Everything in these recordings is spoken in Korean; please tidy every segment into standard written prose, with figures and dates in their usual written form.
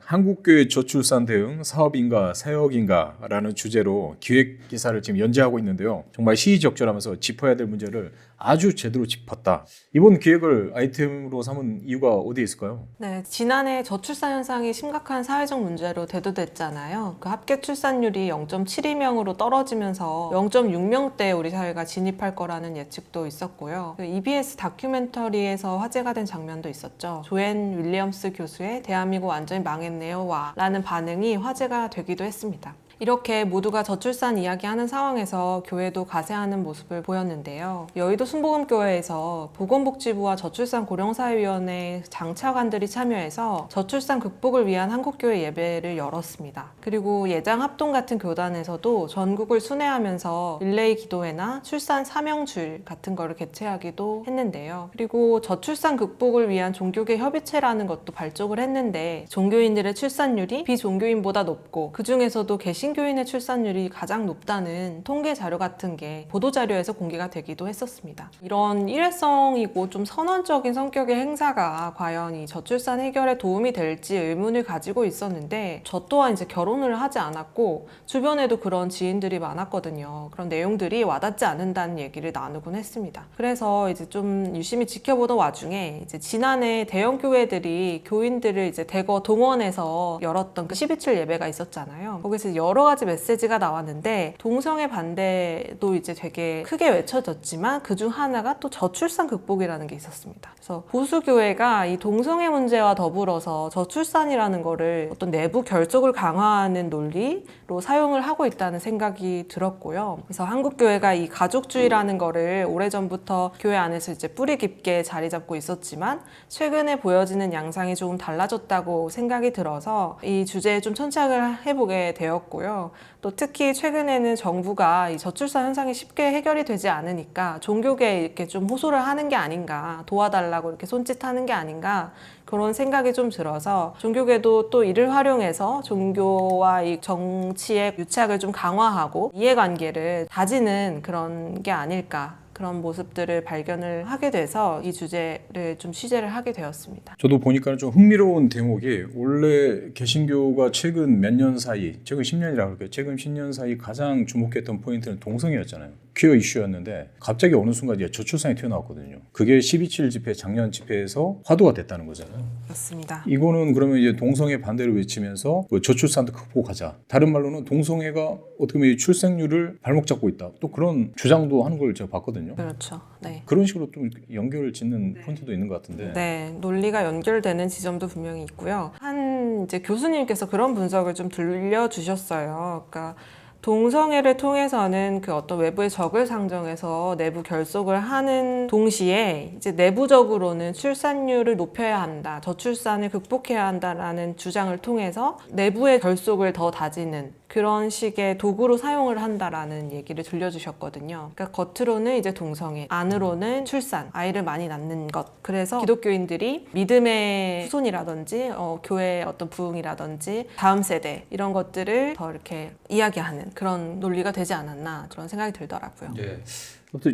한국교회 저출산 대응 사업인가 사역인가라는 주제로 기획 기사를 지금 연재하고 있는데요. 정말 시의적절하면서 짚어야 될 문제를 아주 제대로 짚었다. 이번 기획을 아이템으로 삼은 이유가 어디에 있을까요? 네, 지난해 저출산 현상이 심각한 사회적 문제로 대두됐잖아요. 그 합계 출산율이 0.72명으로 떨어지면서 0.6명대에 우리 사회가 진입할 거라는 예측도 있었고요. 그 EBS 다큐멘터리에서 화제가 된 장면도 있었죠. 조앤 윌리엄스 교수의 대한민국 완전히 망했네요 와 라는 반응이 화제가 되기도 했습니다. 이렇게 모두가 저출산 이야기하는 상황에서 교회도 가세하는 모습을 보였는데요. 여의도 순복음교회에서 보건복지부와 저출산 고령사회위원회 장차관들이 참여해서 저출산 극복을 위한 한국교회 예배를 열었습니다. 그리고 예장 합동 같은 교단에서도 전국을 순회하면서 릴레이 기도회나 출산 사명주일 같은 거를 개최하기도 했는데요. 그리고 저출산 극복을 위한 종교계 협의체라는 것도 발족을 했는데 종교인들의 출산율이 비종교인보다 높고 그 중에서도 개신교인의 출산율이 가장 높다는 통계 자료 같은 게 보도자료에서 공개가 되기도 했었습니다. 이런 일회성이고 좀 선언적인 성격의 행사가 과연 이 저출산 해결에 도움이 될지 의문을 가지고 있었는데 저 또한 이제 결혼을 하지 않았고 주변에도 그런 지인들이 많았거든요. 그런 내용들이 와닿지 않는다는 얘기를 나누곤 했습니다. 그래서 이제 좀 유심히 지켜보던 와중에 이제 지난해 대형 교회들이 교인들을 이제 대거 동원해서 열었던 그 12.7 예배가 있었잖아요. 거기서 여러 가지 메시지가 나왔는데 동성애 반대도 이제 되게 크게 외쳐졌지만 그중 하나가 또 저출산 극복이라는 게 있었습니다. 그래서 보수교회가 이 동성애 문제와 더불어서 저출산이라는 거를 어떤 내부 결속을 강화하는 논리로 사용을 하고 있다는 생각이 들었고요. 그래서 한국교회가 이 가족주의라는 거를 오래전부터 교회 안에서 이제 뿌리 깊게 자리 잡고 있었지만 최근에 보여지는 양상이 조금 달라졌다고 생각이 들어서 이 주제에 좀 천착을 해보게 되었고요. 또 특히 최근에는 정부가 이 저출산 현상이 쉽게 해결이 되지 않으니까 종교계에 이렇게 좀 호소를 하는 게 아닌가, 도와달라고 이렇게 손짓하는 게 아닌가 그런 생각이 좀 들어서 종교계도 또 이를 활용해서 종교와 이 정치의 유착을 좀 강화하고 이해관계를 다지는 그런 게 아닐까. 그런 모습들을 발견을 하게 돼서 이 주제를 좀 취재를 하게 되었습니다. 저도 보니까 좀 흥미로운 대목이 원래 개신교가 최근 몇 년 사이, 최근 10년이라고 할까요? 최근 10년 사이 가장 주목했던 포인트는 동성애였잖아요. 퀴어 이슈였는데 갑자기 어느 순간 이제 저출산이 튀어나왔거든요. 그게 12.7 집회, 작년 집회에서 화두가 됐다는 거잖아요. 맞습니다. 이거는 그러면 이제 동성애 반대를 외치면서 저출산도 극복하자. 다른 말로는 동성애가 어떻게 보면 출생률을 발목 잡고 있다. 또 그런 주장도 하는 걸 제가 봤거든요. 그렇죠. 네. 그런 식으로 좀 연결을 짓는 포인트도 있는 것 같은데. 네, 논리가 연결되는 지점도 분명히 있고요. 한 이제 교수님께서 그런 분석을 좀 들려주셨어요. 그러니까 동성애를 통해서는 그 어떤 외부의 적을 상정해서 내부 결속을 하는 동시에 이제 내부적으로는 출산율을 높여야 한다, 저출산을 극복해야 한다라는 주장을 통해서 내부의 결속을 더 다지는 그런 식의 도구로 사용을 한다라는 얘기를 들려주셨거든요. 그러니까 겉으로는 이제 동성애, 안으로는 출산, 아이를 많이 낳는 것. 그래서 기독교인들이 믿음의 후손이라든지 교회의 어떤 부흥이라든지 다음 세대 이런 것들을 더 이렇게 이야기하는 그런 논리가 되지 않았나 그런 생각이 들더라고요. 네.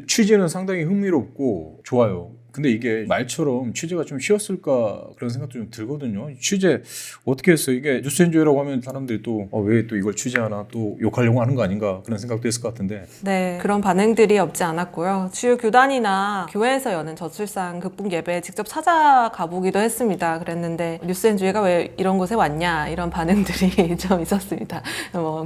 취재는 상당히 흥미롭고 좋아요. 근데 이게 말처럼 취재가 좀 쉬웠을까 그런 생각도 좀 들거든요. 취재 어떻게 했어요? 이게 뉴스엔조이라고 하면 사람들이 또 왜 또 이걸 취재하나 또 욕하려고 하는 거 아닌가 그런 생각도 했을 것 같은데. 네, 그런 반응들이 없지 않았고요. 주요 교단이나 교회에서 여는 저출산 극복 예배에 직접 찾아가 보기도 했습니다. 그랬는데 뉴스엔조이가 왜 이런 곳에 왔냐 이런 반응들이 좀 있었습니다.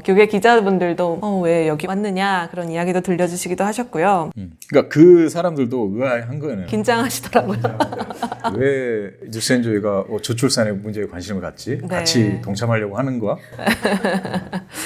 교계 기자분들도 왜 여기 왔느냐 그런 이야기도 들려주시기도 하셨고요. 그러니까 그 사람들도 의아한 거예요. 긴장하시더라고요. 왜 뉴스엔조이가 저출산의 문제에 관심을 갖지? 네. 같이 동참하려고 하는 거야?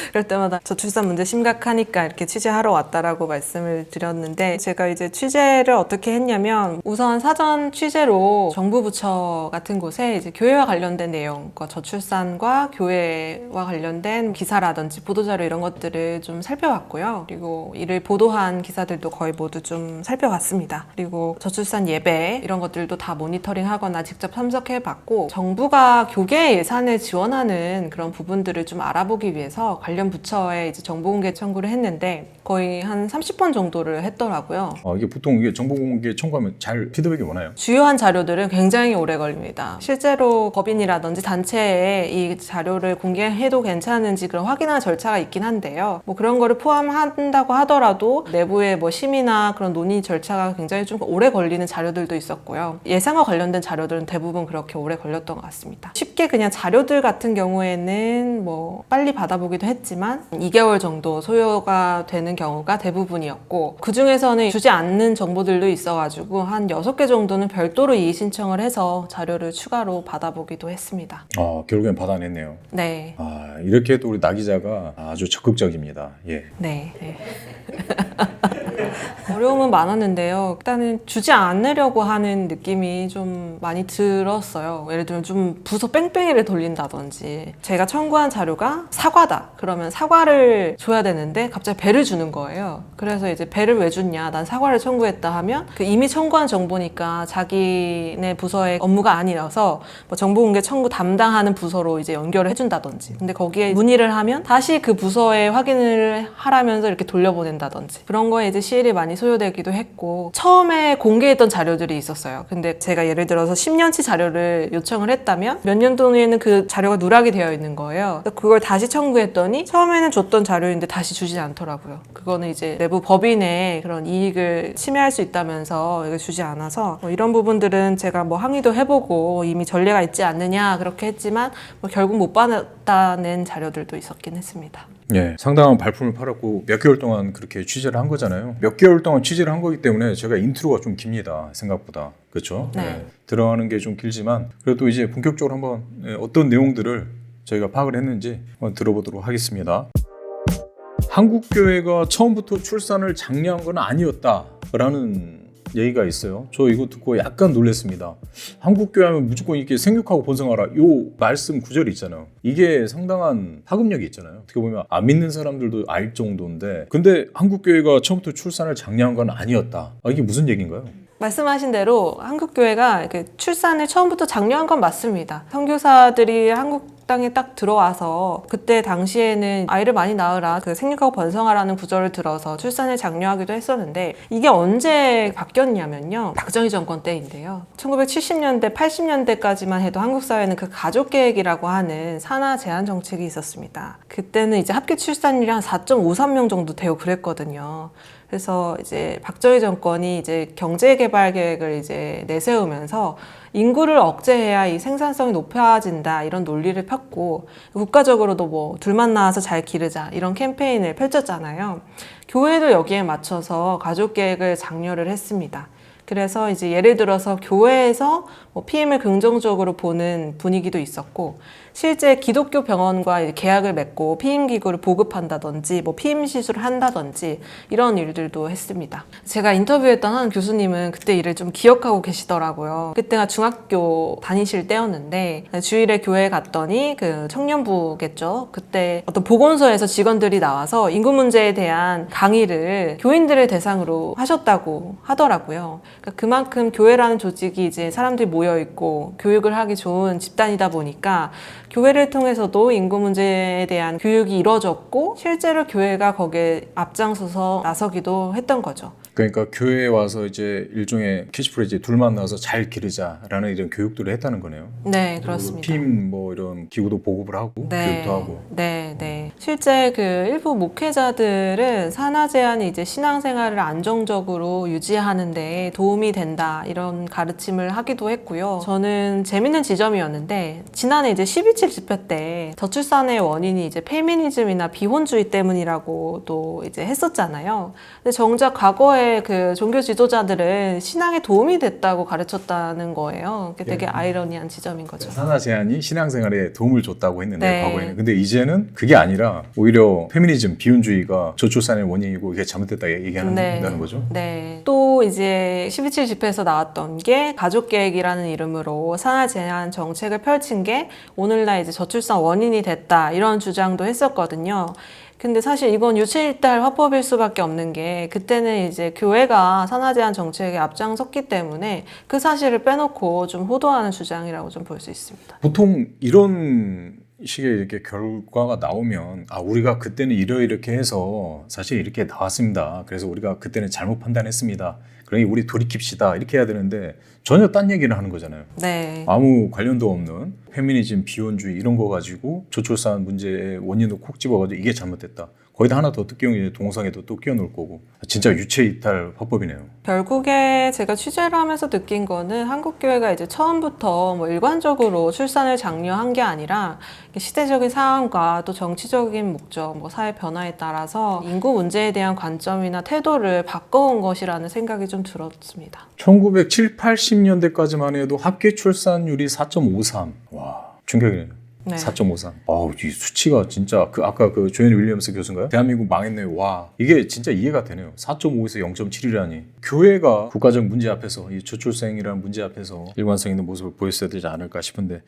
그럴 때마다 저출산 문제 심각하니까 이렇게 취재하러 왔다라고 말씀을 드렸는데 제가 이제 취재를 어떻게 했냐면 우선 사전 취재로 정부 부처 같은 곳에 이제 교회와 관련된 내용, 저출산과 교회와 관련된 기사라든지 보도자료 이런 것들을 좀 살펴봤고요. 그리고 이를 보도한 기사들도 거의 모두 좀 살펴봤습니다. 그리고 저출산 예배 예배 이런 것들도 다 모니터링하거나 직접 참석해봤고 정부가 교계 예산을 지원하는 그런 부분들을 좀 알아보기 위해서 관련 부처에 이제 정보공개 청구를 했는데 거의 한 30번 정도를 했더라고요. 이게 보통 이게 정보공개 청구하면 잘 피드백이 오나요? 주요한 자료들은 굉장히 오래 걸립니다. 실제로 법인이라든지 단체에 이 자료를 공개해도 괜찮은지 그런 확인하는 절차가 있긴 한데요. 뭐 그런 거를 포함한다고 하더라도 내부의 뭐 심의나 그런 논의 절차가 굉장히 좀 오래 걸리는 자료들도 있었고요. 예산과 관련된 자료들은 대부분 그렇게 오래 걸렸던 것 같습니다. 쉽게 그냥 자료들 같은 경우에는 뭐 빨리 받아보기도 했지만 2개월 정도 소요가 되는 경우가 대부분이었고 그 중에서는 주지 않는 정보들도 있어가지고 한 6개 정도는 별도로 이의 신청을 해서 자료를 추가로 받아보기도 했습니다. 결국엔 받아냈네요. 네. 이렇게 또 우리 나 기자가 아주 적극적입니다. 예. 네. 어려움은 많았는데요. 일단은 주지 않으려고 하는 느낌이 좀 많이 들었어요. 예를 들면 좀 부서 뺑뺑이를 돌린다든지 제가 청구한 자료가 사과다. 그러면 사과를 줘야 되는데 갑자기 배를 주는 거예요. 그래서 이제 배를 왜 줬냐? 난 사과를 청구했다 하면 그 이미 청구한 정보니까 자기네 부서의 업무가 아니라서 뭐 정보공개 청구 담당하는 부서로 이제 연결을 해준다든지 근데 거기에 문의를 하면 다시 그 부서에 확인을 하라면서 이렇게 돌려보낸다든지 그런 거에 이제 시일이 많이 소요되기도 했고 처음에 공개했던 자료들이 있었어요. 근데 제가 예를 들어서 10년치 자료를 요청을 했다면 몇 년도 후에는 그 자료가 누락이 되어 있는 거예요. 그래서 그걸 다시 청구했더니 처음에는 줬던 자료인데 다시 주지 않더라고요. 그거는 이제 내부 법인의 그런 이익을 침해할 수 있다면서 이걸 주지 않아서 뭐 이런 부분들은 제가 뭐 항의도 해보고 이미 전례가 있지 않느냐 그렇게 했지만 뭐 결국 못 받았다는 자료들도 있었긴 했습니다. 예, 상당한 발품을 팔았고 몇 개월 동안 그렇게 취재를 한 거잖아요. 몇 개월 동안 취재를 한 거기 때문에 제가 인트로가 좀 깁니다. 생각보다. 그렇죠? 네. 들어가는 게 좀 길지만 그래도 이제 본격적으로 한번 어떤 내용들을 저희가 파악을 했는지 한번 들어보도록 하겠습니다. 한국교회가 처음부터 출산을 장려한 건 아니었다라는 얘기가 있어요. 저 이거 듣고 약간 놀랐습니다. 한국교회 하면 무조건 이렇게 생육하고 번성하라 요 말씀 구절이 있잖아요. 이게 상당한 파급력이 있잖아요. 어떻게 보면 안 믿는 사람들도 알 정도인데 근데 한국교회가 처음부터 출산을 장려한 건 아니었다. 이게 무슨 얘기인가요? 말씀하신 대로 한국교회가 이렇게 출산을 처음부터 장려한 건 맞습니다. 선교사들이 한국 땅에 딱 들어와서 그때 당시에는 아이를 많이 낳으라 그 생육하고 번성하라는 구절을 들어서 출산을 장려하기도 했었는데 이게 언제 바뀌었냐면요. 박정희 정권 때인데요. 1970년대 80년대까지만 해도 한국 사회는 그 가족계획이라고 하는 산하 제한 정책이 있었습니다. 그때는 이제 합계 출산율이 한 4.53명 정도 되고 그랬거든요. 그래서 이제 박정희 정권이 이제 경제개발 계획을 이제 내세우면서 인구를 억제해야 이 생산성이 높아진다 이런 논리를 폈고 국가적으로도 뭐 둘만 낳아서 잘 기르자 이런 캠페인을 펼쳤잖아요. 교회도 여기에 맞춰서 가족계획을 장려를 했습니다. 그래서 이제 예를 들어서 교회에서 뭐 PM을 긍정적으로 보는 분위기도 있었고 실제 기독교 병원과 계약을 맺고 피임 기구를 보급한다든지 뭐 피임 시술을 한다든지 이런 일들도 했습니다. 제가 인터뷰했던 한 교수님은 그때 일을 좀 기억하고 계시더라고요. 그때가 중학교 다니실 때였는데 주일에 교회에 갔더니 그 청년부겠죠. 그때 어떤 보건소에서 직원들이 나와서 인구 문제에 대한 강의를 교인들을 대상으로 하셨다고 하더라고요. 그러니까 그만큼 교회라는 조직이 이제 사람들이 모여 있고 교육을 하기 좋은 집단이다 보니까 교회를 통해서도 인구 문제에 대한 교육이 이루어졌고 실제로 교회가 거기에 앞장서서 나서기도 했던 거죠. 그러니까 교회에 와서 이제 일종의 캐치프레이즈 둘만 나와서 잘 기르자라는 이런 교육들을 했다는 거네요. 네, 그렇습니다. 팀 뭐 이런 기구도 보급을 하고 교육도 하고. 네. 실제 그 일부 목회자들은 산하 제한이 이제 신앙생활을 안정적으로 유지하는 데 도움이 된다 이런 가르침을 하기도 했고요. 저는 재밌는 지점이었는데 지난해 이제 12.7 집회 때 저출산의 원인이 이제 페미니즘이나 비혼주의 때문이라고 또 이제 했었잖아요. 근데 정작 과거에 그 종교 지도자들은 신앙에 도움이 됐다고 가르쳤다는 거예요. 그게 되게 아이러니한 지점인 거죠. 산하 제한이 신앙생활에 도움을 줬다고 했는데 네. 과거에는. 근데 이제는 그게 아니라 오히려 페미니즘, 비혼주의가 저출산의 원인이고 이게 잘못됐다 얘기한다는 거죠. 네. 또 이제 12.7 집회에서 나왔던 게 가족계획이라는 이름으로 산하 제한 정책을 펼친 게 오늘날 이제 저출산 원인이 됐다 이런 주장도 했었거든요. 근데 사실 이건 유체이탈 화법일 수밖에 없는 게 그때는 이제 교회가 산하 제한 정책에 앞장섰기 때문에 그 사실을 빼놓고 좀 호도하는 주장이라고 좀 볼 수 있습니다. 보통 이런 식의 이렇게 결과가 나오면 우리가 그때는 이렇게 해서 사실 이렇게 나왔습니다. 그래서 우리가 그때는 잘못 판단했습니다. 그러니 우리 돌이킵시다 이렇게 해야 되는데 전혀 딴 얘기를 하는 거잖아요. 네. 아무 관련도 없는 페미니즘, 비혼주의 이런 거 가지고 저출산 문제의 원인을 콕 집어가지고 이게 잘못됐다. 거기다 하나 더 끼우면 동성애도 또 끼워놓을 거고 진짜 유체이탈 화법이네요. 결국에 제가 취재를 하면서 느낀 거는 한국교회가 이제 처음부터 뭐 일관적으로 출산을 장려한 게 아니라 시대적인 상황과 또 정치적인 목적, 뭐 사회 변화에 따라서 인구 문제에 대한 관점이나 태도를 바꿔온 것이라는 생각이 좀 들었습니다. 1970, 80년대까지만 해도 합계 출산율이 4.53. 와, 충격이네요. 네. 4.53. 이 수치가 진짜 아까 그 조앤 윌리엄스 교수인가요? 대한민국 망했네요. 와, 이게 진짜 이해가 되네요. 4.5에서 0.7이라니. 교회가 국가적 문제 앞에서 이 저출생이라는 문제 앞에서 일관성 있는 모습을 보였어야 되지 않을까 싶은데